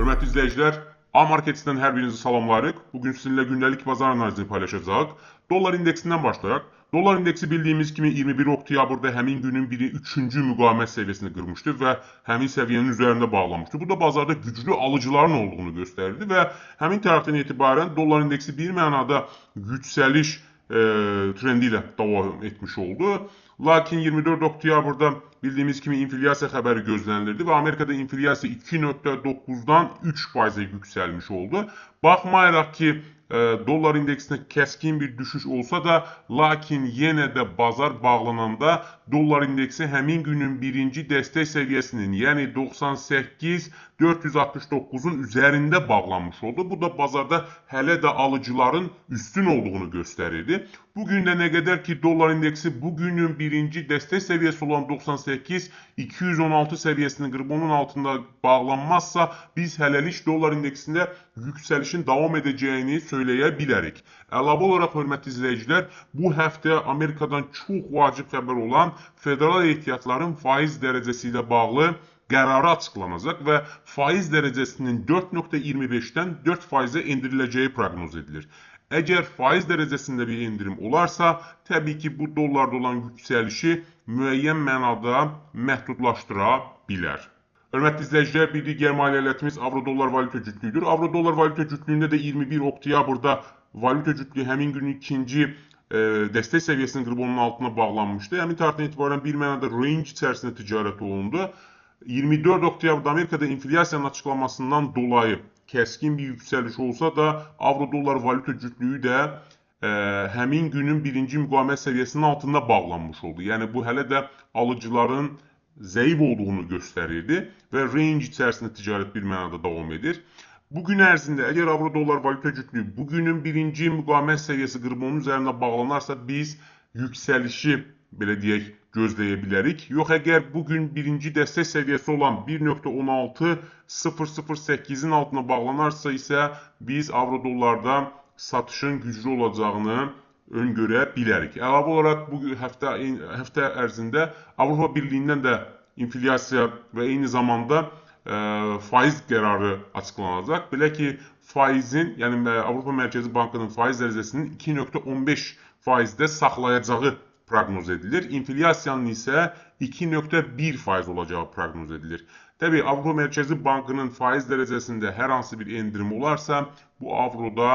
Hörmətli izləyicilər, A-Marketsdən hər birinizi salamlayırıq. Bugün sizinlə gündəlik bazar analizini paylaşacağıq. Dolar indeksindən başlayaq. Dolar indeksi bildiyimiz kimi 21 oktyabrda həmin günün 3-cü müqavimət səviyyəsini qırmışdı və həmin səviyyənin üzərində bağlamışdı. Bu da bazarda güclü alıcıların olduğunu göstərirdi və həmin tərəfdən etibarən dolar indeksi bir mənada yüksəliş trendi ilə davam etmiş oldu. Lakin 24 oktyabrda bildiyimiz kimi inflyasiya xəbəri gözlənilirdi və Amerikada inflyasiya 2,9-dan 3%-ə yüksəlmiş oldu. Baxmayaraq ki, dolar indeksində kəskin bir düşüş olsa da, lakin yenə də bazar bağlananda dolar indeksi həmin günün birinci dəstək səviyyəsinin, yəni 98,469-un üzərində bağlanmış oldu. Bu da bazarda hələ də alıcıların üstün olduğunu göstərirdi. Bugün də nə qədər ki, dolar indeksi bugünün birinci dəstək səviyyəsi olan 98,216 səviyyəsini qırıb onun altında bağlanmazsa, biz hələlik dolar indeksində yüksəlişin davam edəcəyini söyləyə bilərik. Əlavə olaraq, hörmətli izləyicilər, bu həftə Amerikadan çox vacib xəbər olan federal ehtiyatların faiz dərəcəsi ilə bağlı qərarı açıqlanacaq və faiz dərəcəsinin 4,25-dən 4%-ə endiriləcəyi proqnoz edilir. Əgər faiz dərəcəsində bir endirim olarsa, təbii ki, bu dollarda olan yüksəlişi müəyyən mənada məhdudlaşdıra bilər. Hörmətli izləyicilər, bir digər maliyyələtimiz avro-dollar valyuta cütlüyüdür. Avro-dollar valyuta cütlüyündə də 21 oktyabrda valyuta cütlüyü həmin günün ikinci dəstək səviyyəsinin qırıb onun altına bağlanmışdı. Həmin tarixdən etibarən bir mənada range içərisində ticarət olundu. 24 oktyabrda Amerikada inflyasiyanın açıqlamasından dolayı kəskin bir yüksəliş olsa da, avro-dollar valyuta cütlüyü də həmin günün birinci müqavimət səviyyəsinin altında bağlanmış oldu. Yəni, bu hələ də alıcıların zəif olduğunu göstərirdi və range içərisində ticarət bir mənada davam edir. Bugün ərzində əgər avro-dollar valyuta cütlüyü bugünün birinci müqavimət səviyyəsi qırıb onun üzərində bağlanarsa, biz yüksəlişi, belə deyək, gözləyə bilərik. Yox, əgər bugün birinci dəstək səviyyəsi olan 1,16008-in altına bağlanarsa isə biz avro-dollarda satışın güclü olacağını öngörə bilərik. Əlavə olaraq bu həftə ərzində Avropa Birliyindən də inflyasiya və eyni zamanda faiz qərarı açıqlanacaq. Belə ki, faizin, yəni Avropa Mərkəzi Bankının faiz dərəcəsinin 2,5%-də saxlayacağı proqnoz edilir. İnflyasiyanın isə 2,1% olacağı proqnoz edilir. Təbii, Avropa Mərkəzi Bankının faiz dərəcəsində hər hansı bir endirim olarsa, bu avroda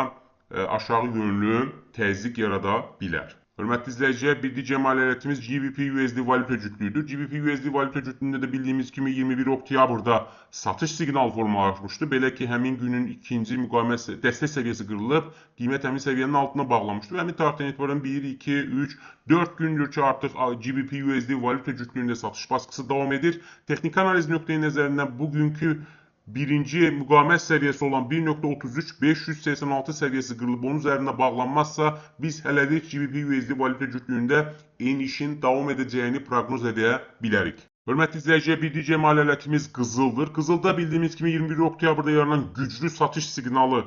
aşağı yönlü təzyiq yarada bilər. Hörmətli izləyicilər, bir digər maliyyələtimiz GBP-USD valyuta cütlüyüdür. GBP-USD valyuta cütlüyündə də bildiyimiz kimi 21 oktyabrda satış siqnalı formalaşmışdı. Belə ki, həmin günün ikinci müqavimət dəstək səviyyəsi qırılıb, qiymət həmin səviyyənin altına bağlamışdı. Həmin tarixdən etibarən 1, 2, 3, 4 gündür ki, artıq GBP-USD valyuta cütlüyündə satış baskısı davam edir. Texniki analiz nöqteyi nəzərindən bugünkü birinci müqavimət səviyyəsi olan 1,33-586 səviyyəsi qırılıb onun üzərində bağlanmazsa, biz hələlik GBP-USD valyuta cütlüyündə enişin davam edəcəyini proqnoz edə bilərik. Hörmətli izləyicilər, bir digər maliyyələtimiz qızıldır. Qızılda bildiyimiz kimi 21 oktyabrda yaranan güclü satış siqnalı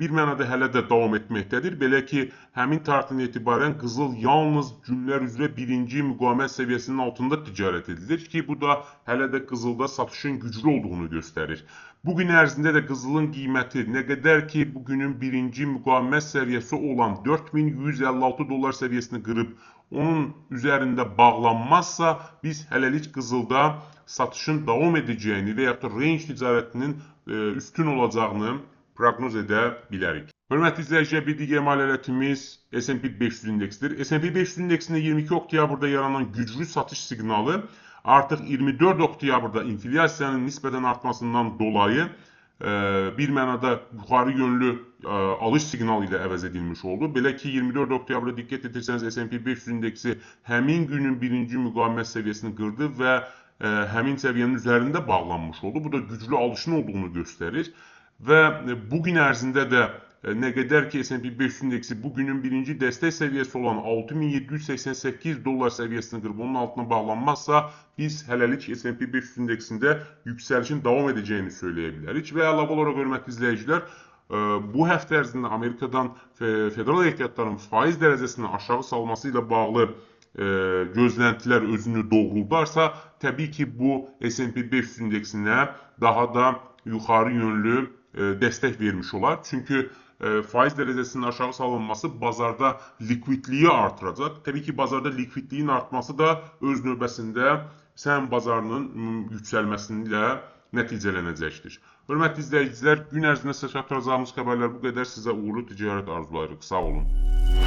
bir mənada hələ də davam etməkdədir. Belə ki, həmin tarixdən etibarən qızıl yalnız günlər üzrə birinci müqavimət səviyyəsinin altında ticarət edilir ki, bu da hələ də qızılda satışın güclü olduğunu göstərir. Bugün ərzində də qızılın qiyməti nə qədər ki, bugünün birinci müqavimət səviyyəsi olan 4156 dollar səviyyəsini qırıb onun üzərində bağlanmazsa, biz hələlik qızılda satışın davam edəcəyini və yaxud da range ticarətinin üstün olacağını proqnoz edə bilərik. Hörmətli izləyicilər, bir digər maliyyələtimiz S&P 500 indeksidir. S&P 500 indeksində 22 oktyabrda yaranan güclü satış siqnalı artıq 24 oktyabrda inflyasiyanın nisbətən artmasından dolayı bir mənada yuxarı yönlü alış siqnalı ilə əvəz edilmiş oldu. Belə ki, 24 oktyabrda diqqət etirsəniz S&P 500 indeksi həmin günün birinci müqavimət səviyyəsini qırdı və həmin səviyyənin üzərində bağlanmış oldu. Bu da güclü alışın olduğunu göstərir. Və bugün ərzində də nə qədər ki, S&P 500 indeksi bugünün birinci dəstək səviyyəsi olan 6788 dollar səviyyəsini qırıb onun altına bağlanmazsa, biz hələlik S&P 500 indeksində yüksəlişin davam edəcəyini söyləyə bilərik. Və əlavə olaraq, hörmətli izləyicilər, bu həftə ərzində Amerikadan federal ehtiyatların faiz dərəcəsini aşağı salması ilə bağlı gözləntilər özünü doğruldarsa, təbii ki, bu S&P 500 indeksinə daha da yuxarı yönlü dəstək vermiş olar. Çünki faiz dərəcəsinin aşağı salınması bazarda likvidliyi artıracaq. Təbii ki, bazarda likvidliyin artması da öz növbəsində səhəm bazarının yüksəlməsində nəticələnəcəkdir. Hörmətli izləyicilər, gün ərzində sizə çatdıracağımız xəbərlər bu qədər. Sizə uğurlu ticarət arzulayırıq. Sağ olun.